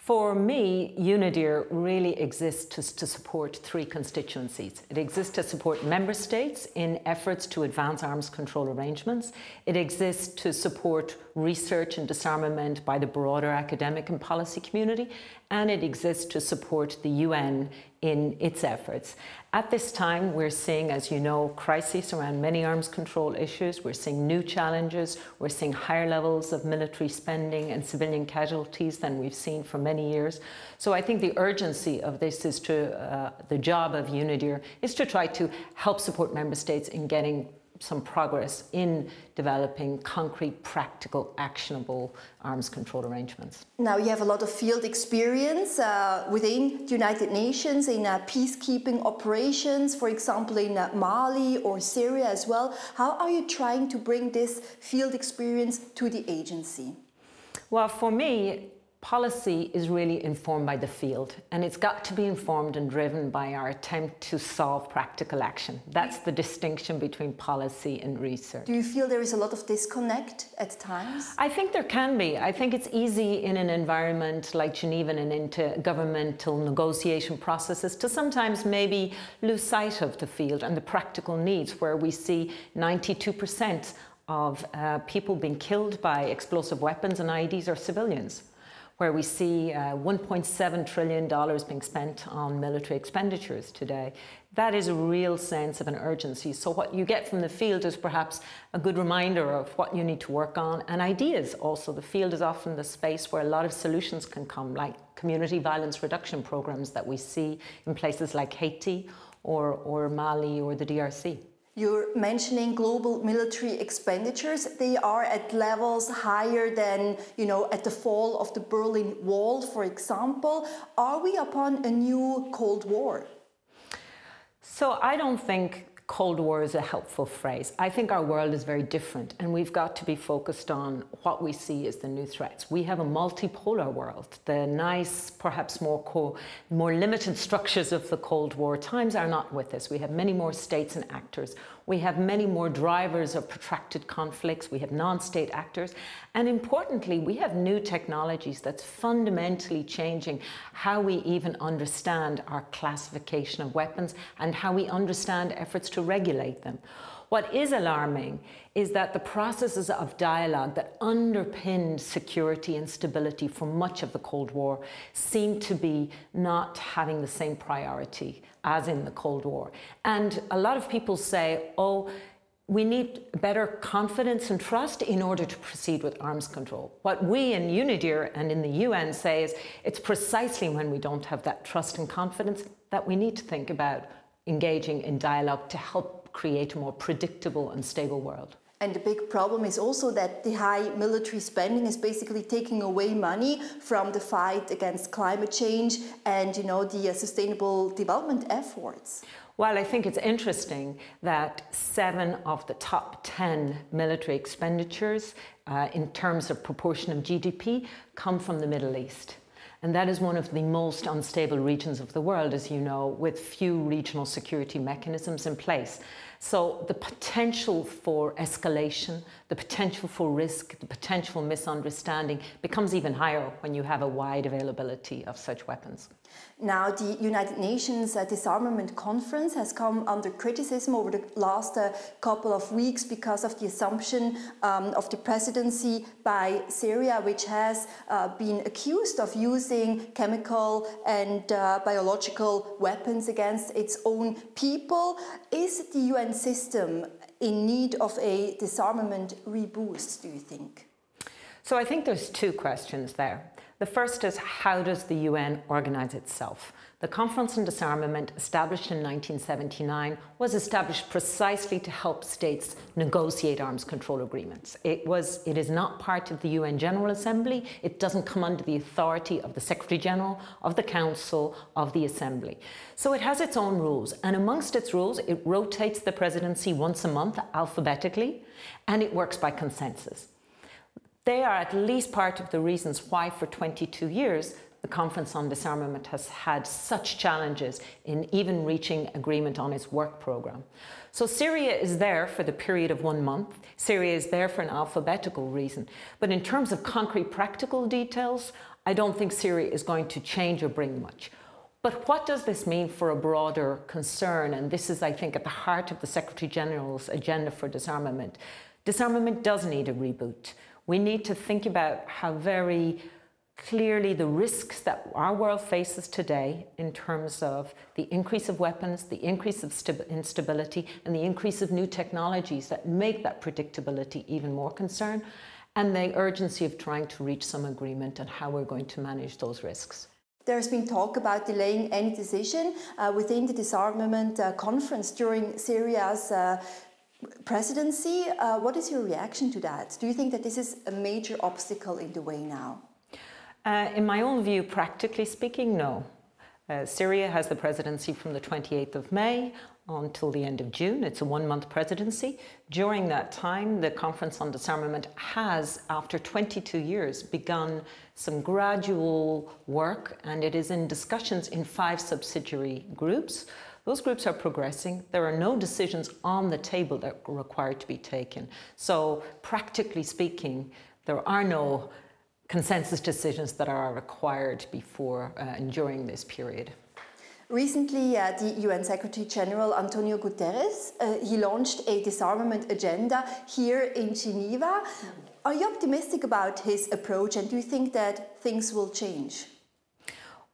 For me, UNIDIR really exists to support three constituencies. It exists to support member states in efforts to advance arms control arrangements. It exists to support research and disarmament by the broader academic and policy community. And it exists to support the UN in its efforts. At this time, we're seeing, as you know, crises around many arms control issues. We're seeing new challenges. We're seeing higher levels of military spending and civilian casualties than we've seen for many years. So I think the urgency of this is the job of UNIDIR is to try to help support member states in getting some progress in developing concrete, practical, actionable arms control arrangements. Now you have a lot of field experience within the United Nations in peacekeeping operations, for example in Mali or Syria as well. How are you trying to bring this field experience to the agency? Well, for me, policy is really informed by the field, and it's got to be informed and driven by our attempt to solve practical action. That's the distinction between policy and research. Do you feel there is a lot of disconnect at times? I think there can be. I think it's easy in an environment like Geneva and into governmental negotiation processes to sometimes maybe lose sight of the field and the practical needs, where we see 92% of people being killed by explosive weapons and IEDs are civilians, where we see $1.7 trillion being spent on military expenditures today. That is a real sense of an urgency. So what you get from the field is perhaps a good reminder of what you need to work on, and ideas also. The field is often the space where a lot of solutions can come, like community violence reduction programs that we see in places like Haiti or Mali or the DRC. You're mentioning global military expenditures. They are at levels higher than, at the fall of the Berlin Wall, for example. Are we upon a new Cold War? So I don't think Cold War is a helpful phrase. I think our world is very different, and we've got to be focused on what we see as the new threats. We have a multipolar world. The nice, perhaps more limited structures of the Cold War times are not with us. We have many more states and actors. We have many more drivers of protracted conflicts. We have non-state actors. And importantly, we have new technologies that's fundamentally changing how we even understand our classification of weapons and how we understand efforts to regulate them. What is alarming is that the processes of dialogue that underpinned security and stability for much of the Cold War seem to be not having the same priority as in the Cold War. And a lot of people say, oh, we need better confidence and trust in order to proceed with arms control. What we in UNIDIR and in the UN say is it's precisely when we don't have that trust and confidence that we need to think about engaging in dialogue to help create a more predictable and stable world. And the big problem is also that the high military spending is basically taking away money from the fight against climate change and, the sustainable development efforts. Well, I think it's interesting that 7 of the top 10 military expenditures in terms of proportion of GDP come from the Middle East. And that is one of the most unstable regions of the world, as you know, with few regional security mechanisms in place. So the potential for escalation, the potential for risk, the potential misunderstanding becomes even higher when you have a wide availability of such weapons. Now, the United Nations Disarmament Conference has come under criticism over the last couple of weeks because of the assumption of the presidency by Syria, which has been accused of using chemical and biological weapons against its own people. Is the UN system in need of a disarmament reboot, do you think? So I think there's two questions there. The first is, how does the UN organize itself? The Conference on Disarmament, established in 1979, was established precisely to help states negotiate arms control agreements. It is not part of the UN General Assembly. It doesn't come under the authority of the Secretary General, of the Council, of the Assembly. So it has its own rules, and amongst its rules, it rotates the presidency once a month alphabetically, and it works by consensus. They are at least part of the reasons why for 22 years the Conference on Disarmament has had such challenges in even reaching agreement on its work programme. So Syria is there for the period of 1 month. Syria is there for an alphabetical reason. But in terms of concrete practical details, I don't think Syria is going to change or bring much. But what does this mean for a broader concern? And this is, I think, at the heart of the Secretary General's agenda for disarmament. Disarmament does need a reboot. We need to think about how very clearly the risks that our world faces today in terms of the increase of weapons, the increase of instability, and the increase of new technologies that make that predictability even more concern, and the urgency of trying to reach some agreement on how we're going to manage those risks. There's been talk about delaying any decision within the Disarmament Conference during Syria's presidency. What is your reaction to that? Do you think that this is a major obstacle in the way now? In my own view, practically speaking, no. Syria has the presidency from the 28th of May until the end of June. It's a one-month presidency. During that time, the Conference on Disarmament has, after 22 years, begun some gradual work, and it is in discussions in 5 subsidiary groups. Those groups are progressing. There are no decisions on the table that are required to be taken. So, practically speaking, there are no consensus decisions that are required before and during this period. Recently, the UN Secretary General Antonio Guterres, he launched a disarmament agenda here in Geneva. Are you optimistic about his approach, and do you think that things will change?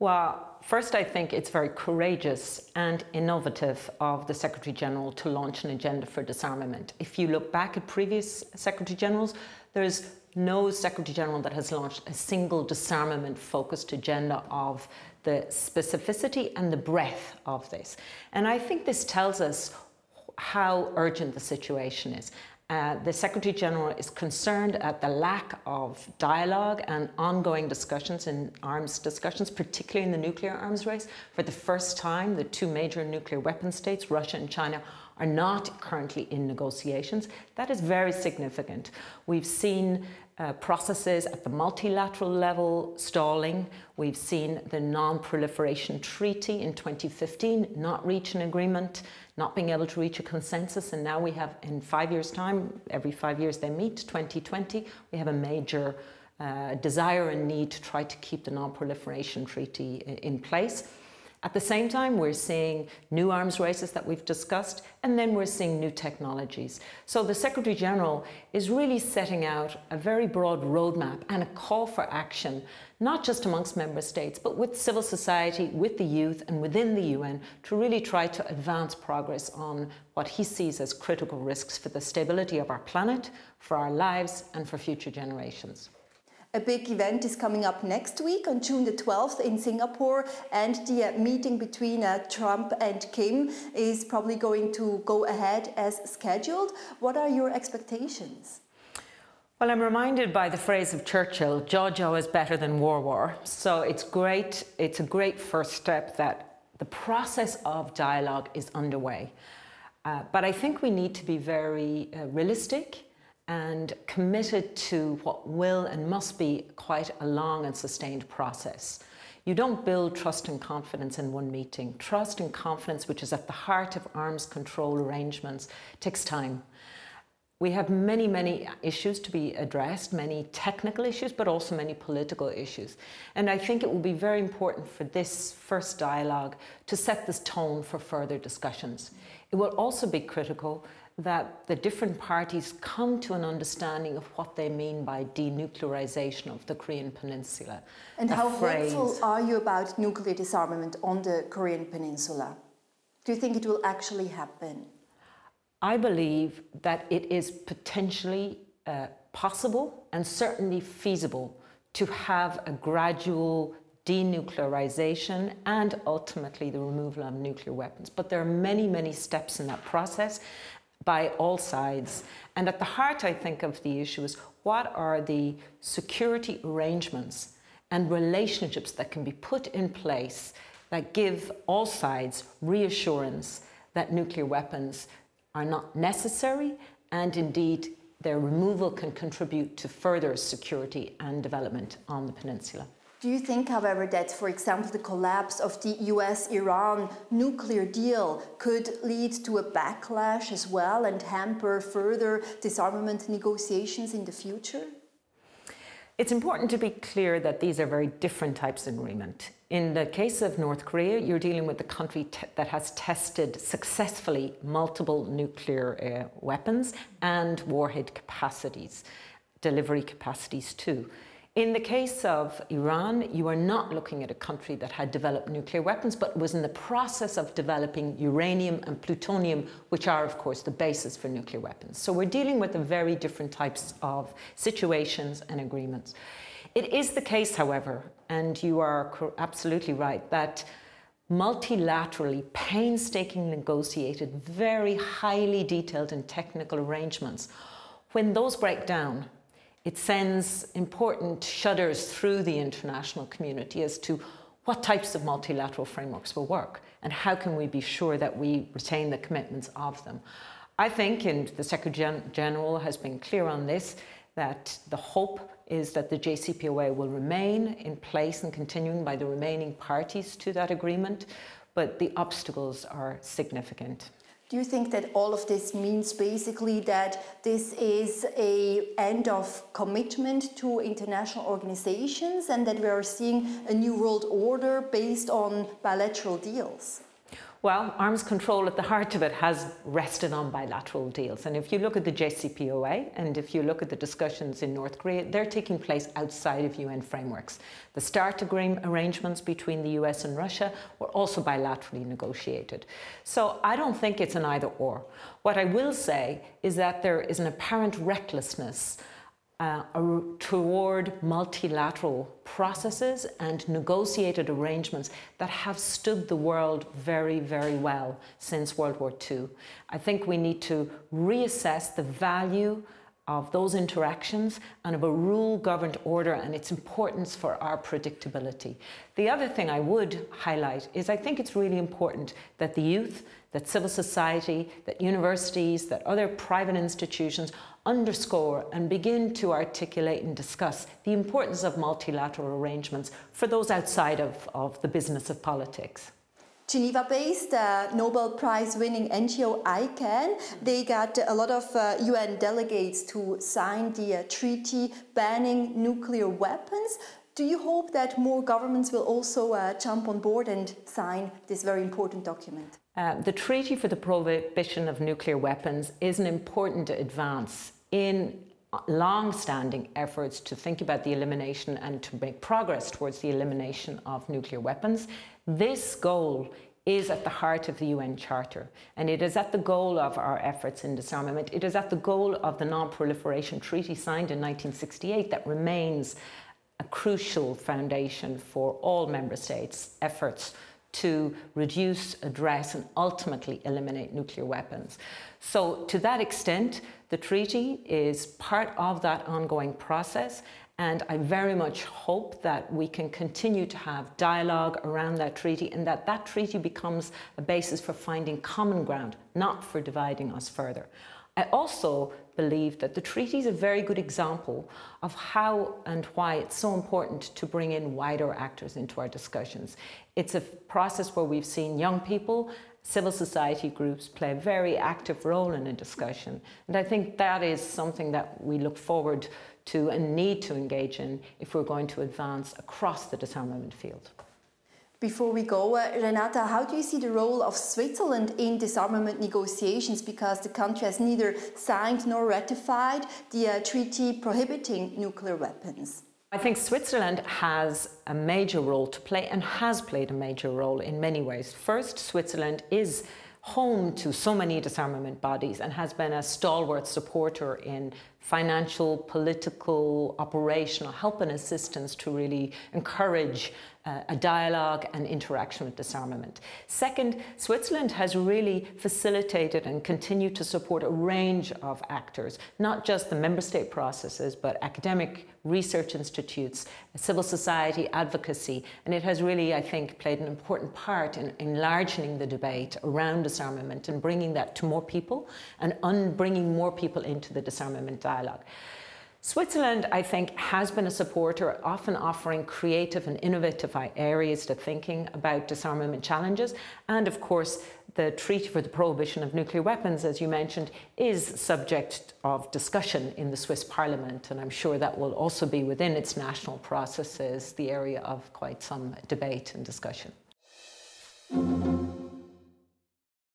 Well, first, I think it's very courageous and innovative of the Secretary General to launch an agenda for disarmament. If you look back at previous Secretary Generals, there's no Secretary General that has launched a single disarmament-focused agenda of the specificity and the breadth of this. And I think this tells us how urgent the situation is. The Secretary General is concerned at the lack of dialogue and ongoing discussions in arms discussions, particularly in the nuclear arms race. For the first time, the 2 major nuclear weapon states, Russia and China, are not currently in negotiations. That is very significant. We've seen processes at the multilateral level stalling. We've seen the Non-Proliferation Treaty in 2015 not reach an agreement, not being able to reach a consensus, and now we have, in 5 years' time, every 5 years they meet, 2020, we have a major desire and need to try to keep the Non-Proliferation Treaty in place. At the same time, we're seeing new arms races that we've discussed, and then we're seeing new technologies. So the Secretary General is really setting out a very broad roadmap and a call for action, not just amongst member states, but with civil society, with the youth, and within the UN, to really try to advance progress on what he sees as critical risks for the stability of our planet, for our lives, and for future generations. A big event is coming up next week on June the 12th in Singapore, and the meeting between Trump and Kim is probably going to go ahead as scheduled. What are your expectations? Well, I'm reminded by the phrase of Churchill, "Jojo is better than war." So it's great. It's a great first step that the process of dialogue is underway. But I think we need to be very realistic and committed to what will and must be quite a long and sustained process. You don't build trust and confidence in one meeting. Trust and confidence, which is at the heart of arms control arrangements, takes time. We have many, many issues to be addressed, many technical issues, but also many political issues. And I think it will be very important for this first dialogue to set this tone for further discussions. It will also be critical that the different parties come to an understanding of what they mean by denuclearization of the Korean Peninsula. And how hopeful are you about nuclear disarmament on the Korean Peninsula? Do you think it will actually happen? I believe that it is potentially possible and certainly feasible to have a gradual denuclearization and ultimately the removal of nuclear weapons. But there are many, many steps in that process by all sides. And at the heart, I think, of the issue is what are the security arrangements and relationships that can be put in place that give all sides reassurance that nuclear weapons are not necessary, and indeed their removal can contribute to further security and development on the peninsula. Do you think, however, that, for example, the collapse of the US-Iran nuclear deal could lead to a backlash as well and hamper further disarmament negotiations in the future? It's important to be clear that these are very different types of agreement. In the case of North Korea, you're dealing with a country that has tested successfully multiple nuclear weapons and warhead capacities, delivery capacities too. In the case of Iran, you are not looking at a country that had developed nuclear weapons, but was in the process of developing uranium and plutonium, which are, of course, the basis for nuclear weapons. So we're dealing with very different types of situations and agreements. It is the case, however, and you are absolutely right, that multilaterally, painstakingly negotiated, very highly detailed and technical arrangements, when those break down, it sends important shudders through the international community as to what types of multilateral frameworks will work and how can we be sure that we retain the commitments of them. I think, and the Secretary General has been clear on this, that the hope is that the JCPOA will remain in place and continuing by the remaining parties to that agreement, but the obstacles are significant. Do you think that all of this means basically that this is an end of commitment to international organizations and that we are seeing a new world order based on bilateral deals? Well, arms control at the heart of it has rested on bilateral deals. And if you look at the JCPOA and if you look at the discussions in North Korea, they're taking place outside of UN frameworks. The START arrangements between the US and Russia were also bilaterally negotiated. So I don't think it's an either or. What I will say is that there is an apparent recklessness toward multilateral processes and negotiated arrangements that have stood the world very, very well since World War II. I think we need to reassess the value of those interactions and of a rule-governed order and its importance for our predictability. The other thing I would highlight is I think it's really important that the youth, that civil society, that universities, that other private institutions underscore and begin to articulate and discuss the importance of multilateral arrangements for those outside of the business of politics. Geneva-based Nobel Prize-winning NGO ICANN, they got a lot of UN delegates to sign the treaty banning nuclear weapons. Do you hope that more governments will also jump on board and sign this very important document? The Treaty for the Prohibition of Nuclear Weapons is an important advance in long-standing efforts to think about the elimination and to make progress towards the elimination of nuclear weapons. This goal is at the heart of the UN Charter, and it is at the goal of our efforts in disarmament. It is at the goal of the Non-Proliferation Treaty signed in 1968 that remains a crucial foundation for all member states' efforts to reduce, address and ultimately eliminate nuclear weapons. So to that extent, the treaty is part of that ongoing process, and I very much hope that we can continue to have dialogue around that treaty and that that treaty becomes a basis for finding common ground, not for dividing us further. I also believe that the treaty is a very good example of how and why it's so important to bring in wider actors into our discussions. It's a process where we've seen young people, civil society groups play a very active role in a discussion. And I think that is something that we look forward to and need to engage in if we're going to advance across the disarmament field. Before we go, Renate, how do you see the role of Switzerland in disarmament negotiations, because the country has neither signed nor ratified the treaty prohibiting nuclear weapons? I think Switzerland has a major role to play and has played a major role in many ways. First, Switzerland is home to so many disarmament bodies and has been a stalwart supporter in financial, political, operational help and assistance to really encourage a dialogue and interaction with disarmament. Second, Switzerland has really facilitated and continued to support a range of actors, not just the member state processes, but academic research institutes, civil society advocacy, and it has really, I think, played an important part in enlarging the debate around disarmament and bringing that to more people and bringing more people into the disarmament dialogue. Switzerland, I think, has been a supporter, often offering creative and innovative areas to thinking about disarmament challenges. And of course, the Treaty for the Prohibition of Nuclear Weapons, as you mentioned, is subject of discussion in the Swiss Parliament, and I'm sure that will also be within its national processes the area of quite some debate and discussion.